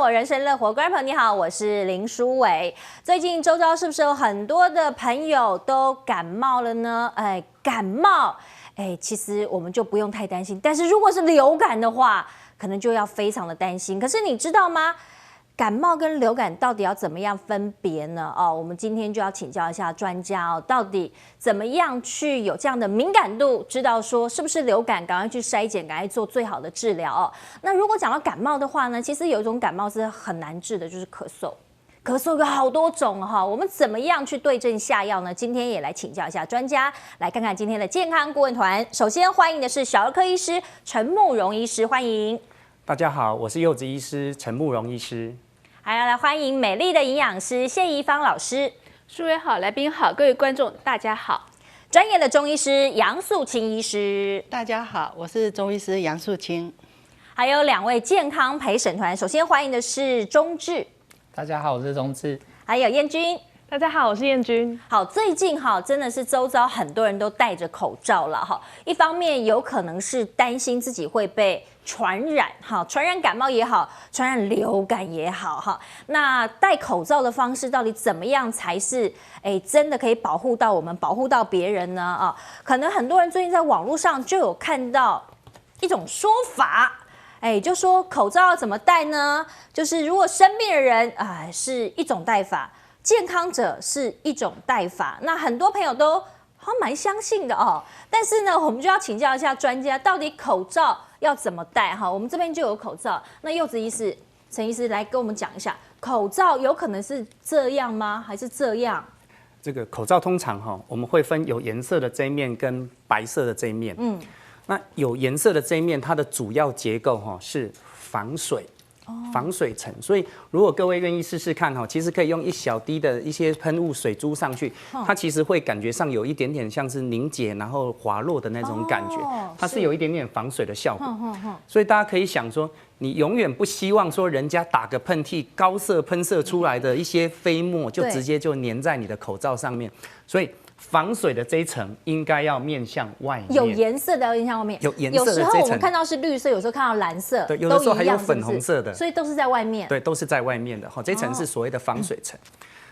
活，人生乐活。观众朋友你好，我是林淑伟。最近周遭是不是有很多的朋友都感冒了呢？感冒，其实我们就不用太担心。但是如果是流感的话，可能就要非常的担心。可是你知道吗？感冒跟流感到底要怎么样分别呢？我们今天就要请教一下专家哦，到底怎么样去有这样的敏感度，知道说是不是流感，赶快去筛检，赶快做最好的治疗哦。那如果讲到感冒的话呢，其实有一种感冒是很难治的，就是咳嗽。咳嗽有好多种哈，我们怎么样去对症下药呢？今天也来请教一下专家，来看看今天的健康顾问团。首先欢迎的是小儿科医师陈慕容医师，欢迎。大家好，我是柚子医师陈慕容医师。还要来欢迎美丽的营养师谢宜芳老师。淑伟好，来宾好，各位观众大家好。专业的中医师杨素清医师，大家好，我是中医师杨素清。还有2位健康陪审团，首先欢迎的是钟志。大家好，我是钟志。还有燕君。大家好，我是燕君。好，最近真的是周遭很多人都戴着口罩了哈。一方面有可能是担心自己会被传染，传染感冒也好，传染流感也好哈。那戴口罩的方式到底怎么样才是真的可以保护到我们，保护到别人呢？可能很多人最近在网络上就有看到一种说法。就说口罩要怎么戴呢？就是如果生病的人是一种戴法，健康者是一种戴法。那很多朋友都好像蛮相信的哦。但是呢，我们就要请教一下专家，到底口罩要怎么戴哈？我们这边就有口罩。那柚子医师、陈医师来跟我们讲一下，口罩有可能是这样吗？还是这样？这个口罩通常我们会分有颜色的这一面跟白色的这一面。那有颜色的这一面，它的主要结构是防水。防水层，所以如果各位愿意试试看其实可以用一小滴的一些喷雾水珠上去，它其实会感觉上有一点点像是凝结然后滑落的那种感觉，它是有一点点防水的效果。所以大家可以想说，你永远不希望说人家打个喷嚏，高射喷射出来的一些飞沫就直接就粘在你的口罩上面，所以防水的这一层应该要面向外面，有颜色的要面向外面，有颜色的这一层。有时候我们看到是绿色，有时候看到蓝色，对，有的时候还有粉红色的，所以都是在外面。对，都是在外面的。这一层是所谓的防水层。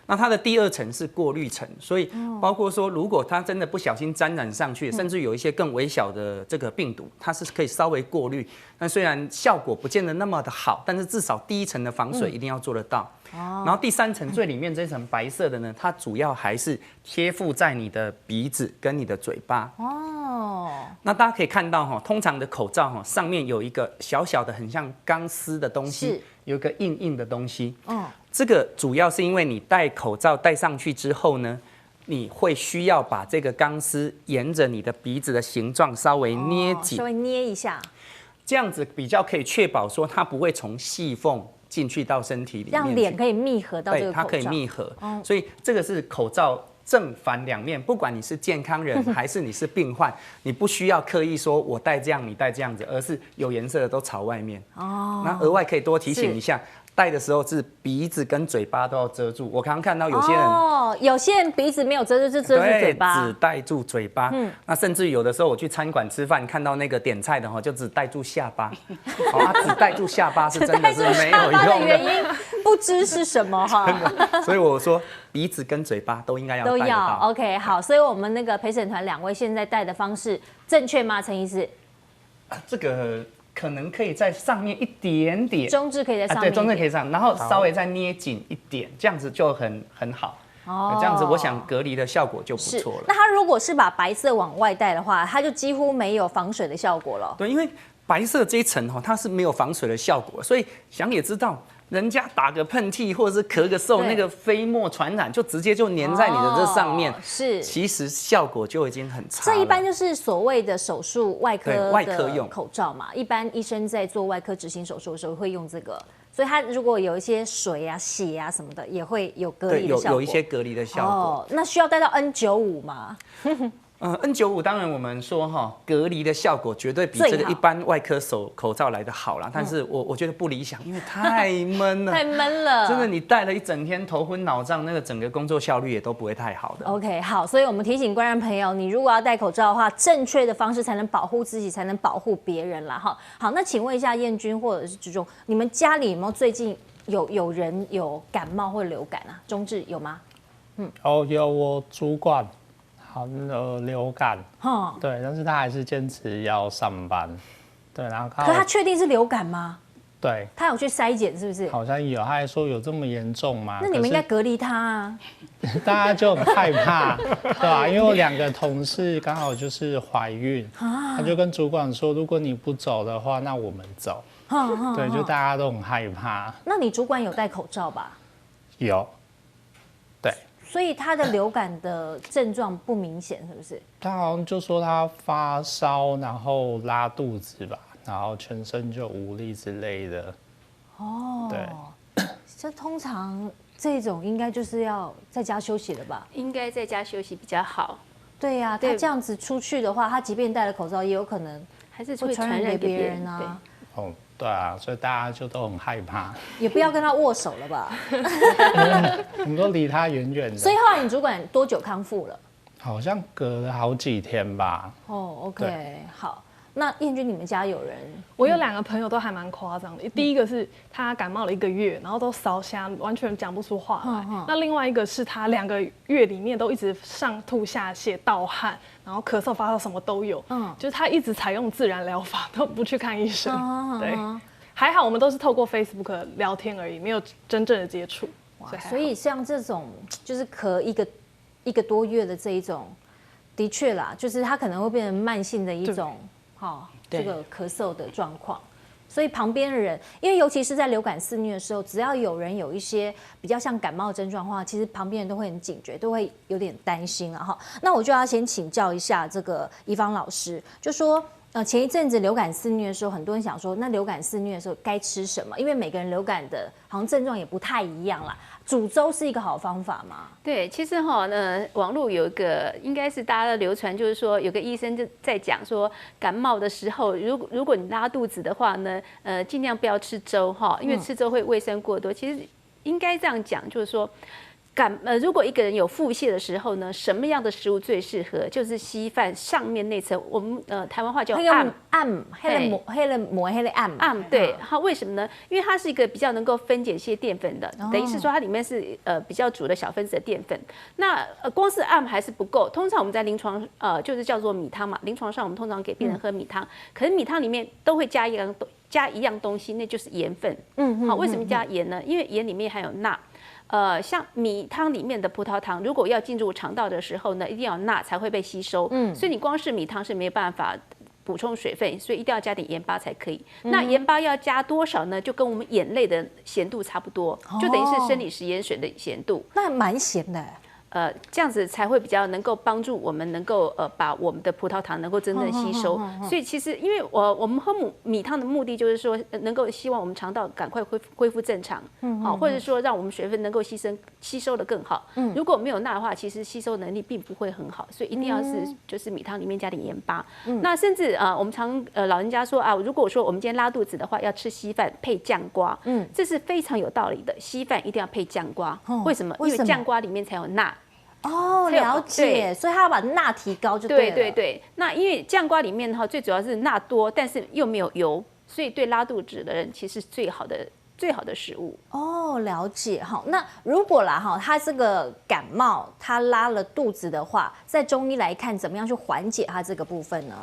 那它的第2层是过滤层，所以包括说，如果它真的不小心沾染上去，甚至有一些更微小的这个病毒，它是可以稍微过滤。那虽然效果不见得那么的好，但是至少第1层的防水一定要做得到。然后第3层最里面这层白色的呢，它主要还是贴附在你的鼻子跟你的嘴巴。那大家可以看到通常的口罩上面有一个小小的很像钢丝的东西，有一个硬硬的东西。这个主要是因为你戴口罩戴上去之后呢，你会需要把这个钢丝沿着你的鼻子的形状稍微捏紧，稍微捏一下，这样子比较可以确保说它不会从细缝进去到身体里面，让脸可以密合到这个口罩。它可以密合。所以这个是口罩正反2面，不管你是健康人还是你是病患，你不需要刻意说我戴这样你戴这样子，而是有颜色的都朝外面。那额外可以多提醒一下，戴的时候是鼻子跟嘴巴都要遮住。我刚刚看到有些人有些人鼻子没有遮住，就遮住嘴巴，只戴住嘴巴。那甚至有的时候我去餐馆吃饭，看到那个点菜的就只戴住下巴。只戴住下巴是真的是没有用的。原因不知是什么所以我说鼻子跟嘴巴都应该要戴得到。OK， 好，所以我们那个陪审团2位现在戴的方式正确吗？陈医师？这个可能可以在上面一点点，中置可以在上面，对，中置可以上，然后稍微再捏紧一点，这样子就很好。这样子我想隔离的效果就不错了。那他如果是把白色往外戴的话，它就几乎没有防水的效果了。对，因为白色这一层它是没有防水的效果，所以想也知道。人家打个喷嚏或者是咳个嗽，那个飞沫传染就直接就粘在你的这上面，是，其实效果就已经很差了。这一般就是所谓的手术外科用口罩嘛，一般医生在做外科执行手术的时候会用这个，所以它如果有一些水啊、血啊什么的，也会有隔离的效果。有一些隔离的效果。那需要戴到 N95 吗？N95当然我们说隔离的效果绝对比这个一般外科口罩来的好啦，但是我觉得不理想，因为太闷了，太闷了，真的你戴了一整天头昏脑胀，那个整个工作效率也都不会太好的。OK， 好，所以我们提醒观众朋友，你如果要戴口罩的话，正确的方式才能保护自己，才能保护别人啦。好，那请问一下燕君或者是志忠，你们家里有没有最近有人有感冒或流感啊？中治有吗？有我主管，流感，哈，对，但是他还是坚持要上班，对，然后可他确定是流感吗？对，他有去筛检是不是？好像有，他还说有这么严重吗？那你们应该隔离他啊。大家就很害怕，对吧？因为我2个同事刚好就是怀孕，他就跟主管说，如果你不走的话，那我们走。对，就大家都很害怕。那你主管有戴口罩吧？有，对。所以他的流感的症状不明显，是不是？他好像就说他发烧，然后拉肚子吧，然后全身就无力之类的。哦，对。这通常这种应该就是要在家休息了吧？应该在家休息比较好。对呀，他这样子出去的话，他即便戴了口罩，也有可能还是会会传染传染给别给别人人啊。哦，对啊，所以大家就都很害怕。也不要跟他握手了吧？我们都离他远远的。所以后来你主管多久康复了？好像隔了好几天吧。哦，OK，好。那燕君，你们家有人？我有2个朋友都还蛮夸张的。第一个是他感冒了1个月，然后都烧瞎，完全讲不出话来。那另外一个是他2个月里面都一直上吐下泻、盗汗，然后咳嗽、发烧什么都有。就是他一直采用自然疗法，都不去看医生。对，还好我们都是透过 Facebook 聊天而已，没有真正的接触。所以像这种就是咳一个多月的这一种，的确啦，就是它可能会变成慢性的一种。这个咳嗽的状况，所以旁边的人，因为尤其是在流感肆虐的时候，只要有人有一些比较像感冒症状的话，其实旁边人都会很警觉，都会有点担心了哈。那我就要先请教一下这个宜芳老师，就说前一阵子流感肆虐的时候，很多人想说，那流感肆虐的时候该吃什么？因为每个人流感的好像症状也不太一样啦。煮粥是一个好方法吗？对，其实网络有一个应该是大家的流传，就是说有个医生就在讲说，感冒的时候，如果你拉肚子的话呢，尽量不要吃粥因为吃粥会卫生过多。其实应该这样讲，就是说。如果一个人有腹泻的时候呢，什么样的食物最适合？就是稀饭上面那层，我们台湾话叫暗，黑了抹黑了暗。对，好，为什么呢？因为它是一个比较能够分解一些淀粉的，等于是说它里面是比较煮的小分子的淀粉。那光是暗还是不够，通常我们在临床就是叫做米汤嘛，临床上我们通常给病人喝米汤，可是米汤里面都会加一样东西，那就是盐分。好，为什么加盐呢？因为盐里面含有钠。像米汤里面的葡萄糖，如果要进入肠道的时候呢，一定要有钠才会被吸收。所以你光是米汤是没有办法补充水分，所以一定要加点盐巴才可以。那盐巴要加多少呢？就跟我们眼泪的咸度差不多，就等于是生理食盐水的咸度。那蛮咸的。这样子才会比较能够帮助我们能够把我们的葡萄糖能够真正吸收。所以其实因为我们喝米汤的目的就是说能够希望我们肠道赶快恢复正常，或者说让我们水分能够吸收的更好。如果没有钠的话，其实吸收能力并不会很好，所以一定要是就是米汤里面加点盐巴。那甚至我们常老人家说如果说我们今天拉肚子的话，要吃稀饭配酱瓜，这是非常有道理的。稀饭一定要配酱瓜，为什么？因为酱瓜里面才有钠。了解，所以他要把钠提高就对了。对，那因为酱瓜里面最主要是钠多，但是又没有油，所以对拉肚子的人其实最好的食物。了解哈。那如果他这个感冒，他拉了肚子的话，在中医来看，怎么样去缓解他这个部分呢？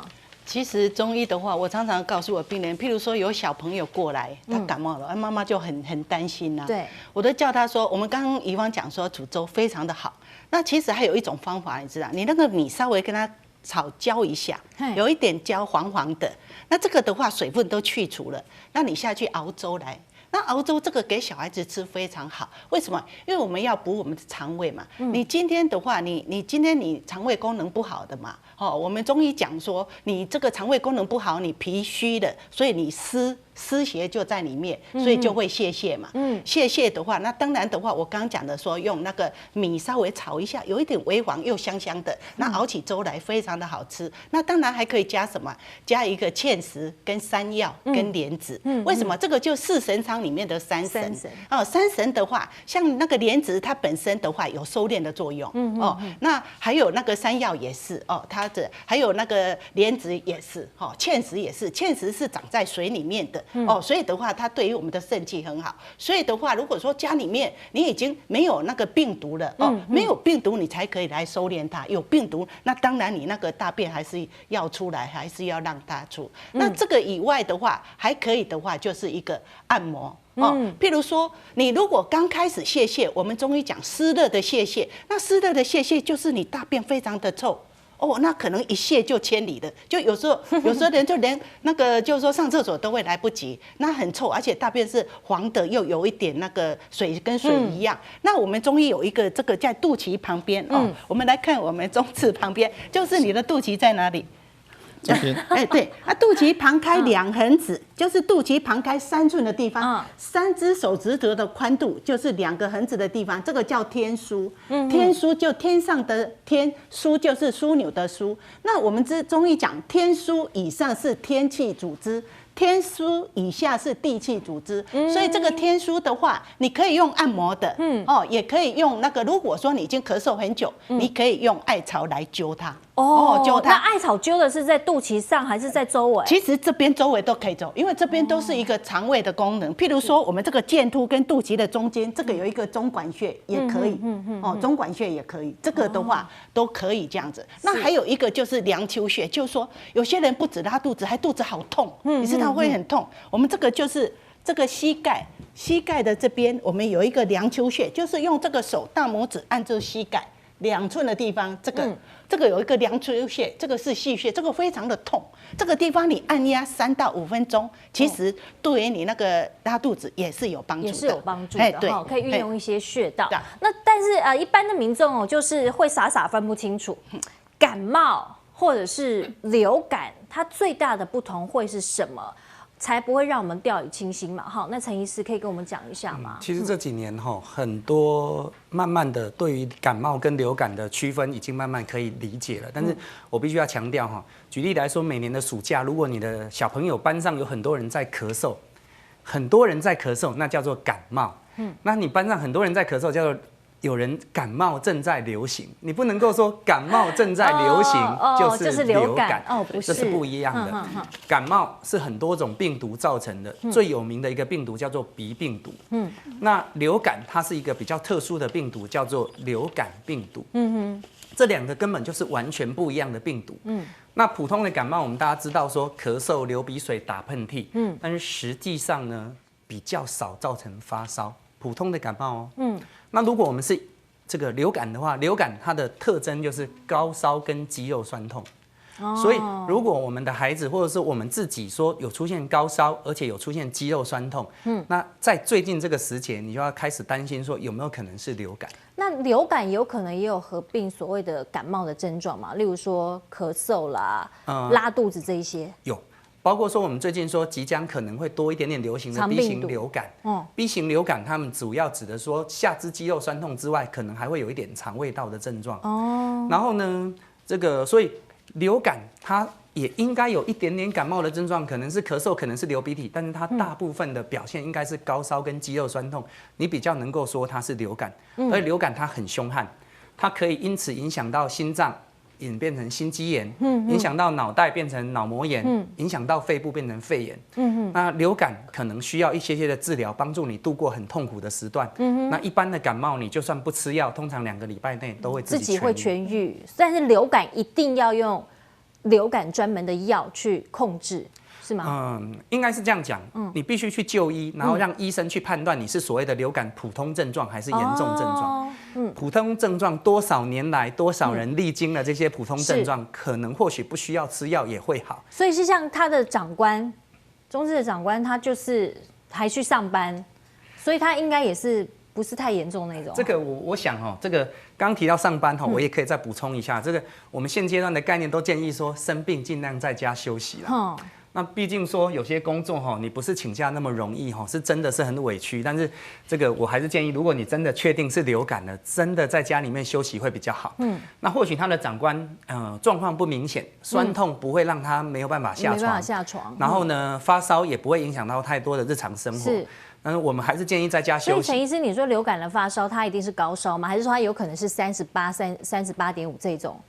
其实中医的话，我常常告诉我病人，譬如说有小朋友过来，他感冒了，妈妈就很担心呐。对，我都叫他说，我们刚刚宜芳讲说煮粥非常的好。那其实还有一种方法，你知道，你那个米稍微跟它炒焦一下，有一点焦黄黄的，那这个的话水分都去除了，那你下去熬粥来。那熬粥这个给小孩子吃非常好，为什么？因为我们要补我们的肠胃嘛。你今天的话，你今天你肠胃功能不好的嘛，我们中医讲说，你这个肠胃功能不好，你脾虚的，所以你湿邪就在里面，所以就会泄嘛。泄的话，那当然的话，我刚刚讲的说用那个米稍微炒一下，有一点微黄又香香的，那熬起粥来非常的好吃。那当然还可以加什么？加一个芡实跟山药跟莲子。为什么？这个就四神汤里面的三神。三神的话，像那个莲子，它本身的话有收敛的作用。那还有那个山药也是它的，还有那个莲子也是，芡实也是，芡实是长在水里面的。所以的话，它对于我们的肾气很好。所以的话，如果说家里面你已经没有那个病毒了，没有病毒你才可以来收敛它，有病毒那当然你那个大便还是要出来，还是要让它出。那这个以外的话，还可以的话就是一个按摩。譬如说，你如果刚开始泄泻，我们中医讲湿热的泄泻，那湿热的泄泻就是你大便非常的臭。那可能一泻就千里了，就有时候人就连那个就是说上厕所都会来不及，那很臭，而且大便是黄的，又有一点那个水跟水一样。那我们中医有一个这个在肚脐旁边我们来看我们中指旁边，就是你的肚脐在哪里？这边，对，肚脐旁开2横指，就是肚脐旁开3寸的地方，3只手指头的宽度就是2个横指的地方，这个叫天枢。天枢就天上的天，枢就是枢纽的枢。那我们中医讲，天枢以上是天气组织。天枢以下是地气组织，所以这个天枢的话，你可以用按摩的，也可以用那个。如果说你已经咳嗽很久，你可以用艾草来灸它。灸它。那艾草灸的是在肚脐上还是在周围？其实这边周围都可以灸，因为这边都是一个肠胃的功能。譬如说，我们这个剑突跟肚脐的中间，这个有一个中脘穴也可以，中脘穴也可以，这个的话都可以这样子。那还有一个就是梁丘穴，就是说有些人不止拉肚子，还肚子好痛，你知道会很痛。我们这个就是这个膝盖的这边，我们有一个梁丘穴，就是用这个手大拇指按住膝盖2寸的地方，这个有一个梁丘穴，这个是细穴，这个非常的痛。这个地方你按压3到5分钟，其实对于你那个拉肚子也是有帮助的，也是有帮助的哈，可以运用一些穴道。那但是一般的民众就是会傻分不清楚感冒或者是流感，它最大的不同会是什么？才不会让我们掉以轻心嘛。好，那陈医师可以跟我们讲一下吗？其实这几年很多慢慢的对于感冒跟流感的区分已经慢慢可以理解了，但是我必须要强调举例来说，每年的暑假，如果你的小朋友班上有很多人在咳嗽，那叫做感冒。那你班上很多人在咳嗽，叫做有人感冒正在流行，你不能够说感冒正在流行就是流感，不是，这是不一样的。感冒是很多种病毒造成的，最有名的一个病毒叫做鼻病毒。那流感它是一个比较特殊的病毒，叫做流感病毒。这2个根本就是完全不一样的病毒。那普通的感冒，我们大家知道说咳嗽、流鼻水、打喷嚏，但是实际上呢比较少造成发烧。普通的感冒那如果我们是这个流感的话，流感它的特征就是高烧跟肌肉酸痛。所以如果我们的孩子或者是我们自己说有出现高烧，而且有出现肌肉酸痛，那在最近这个时节，你就要开始担心说有没有可能是流感。那流感有可能也有合并所谓的感冒的症状嘛？例如说咳嗽啦、拉肚子这一些。有。包括说我们最近说即将可能会多一点点流行的 B 型流感，B 型流感他们主要指的说下肢肌肉酸痛之外，可能还会有一点肠胃道的症状。然后呢，所以流感它也应该有一点点感冒的症状，可能是咳嗽，可能是流鼻涕，但是它大部分的表现应该是高烧跟肌肉酸痛，你比较能够说它是流感。而流感它很凶悍，它可以因此影响到心脏。演变成心肌炎，影响到脑袋变成脑膜炎，影响到肺部变成肺炎。那流感可能需要一些的治疗，帮助你度过很痛苦的时段。那一般的感冒，你就算不吃药，通常2个礼拜内都会自己会痊愈。但是流感一定要用流感专门的药去控制。是吗？应该是这样讲。你必须去就医，然后让医生去判断你是所谓的流感普通症状还是严重症状。普通症状多少年来多少人历经了这些普通症状，可能或许不需要吃药也会好。所以是像他的长官，中治的长官，他就是还去上班，所以他应该也是不是太严重那种。这个我想这个刚提到上班我也可以再补充一下，这个我们现阶段的概念都建议说生病尽量在家休息啦。那毕竟说有些工作你不是请假那么容易是真的是很委屈，但是这个我还是建议，如果你真的确定是流感了，真的在家里面休息会比较好。那或许他的长官状况不明显，酸痛不会让他没有办法下床，然后呢发烧也不会影响到太多的日常生活。但是我们还是建议在家休息。所以陈医师，你说流感的发烧，它一定是高烧吗？还是说它有可能是38.5这种？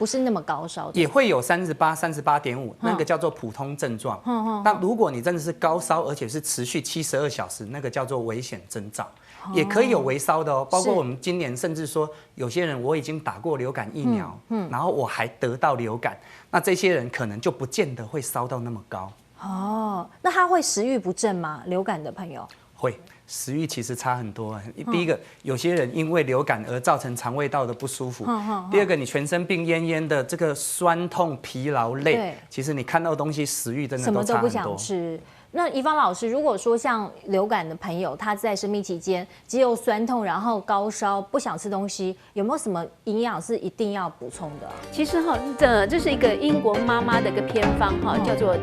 不是那么高烧的，也会有38.5，那个叫做普通症状。那如果你真的是高烧，而且是持续72小时，那个叫做危险征兆。也可以有微烧的哦，包括我们今年甚至说有些人我已经打过流感疫苗，然后我还得到流感，那这些人可能就不见得会烧到那么高。哦，那他会食欲不振吗？流感的朋友会。食欲其实差很多。第一个，有些人因为流感而造成肠胃道的不舒服。第二个，你全身病恹恹的，这个酸痛、疲劳、累，其实你看到东西，食欲真的都差很多。什么都不想吃。那宜芳老师，如果说像流感的朋友，他在生病期间肌肉酸痛，然后高烧，不想吃东西，有没有什么营养是一定要补充的？其实哈，这是一个英国妈妈的一个偏方哈，叫做。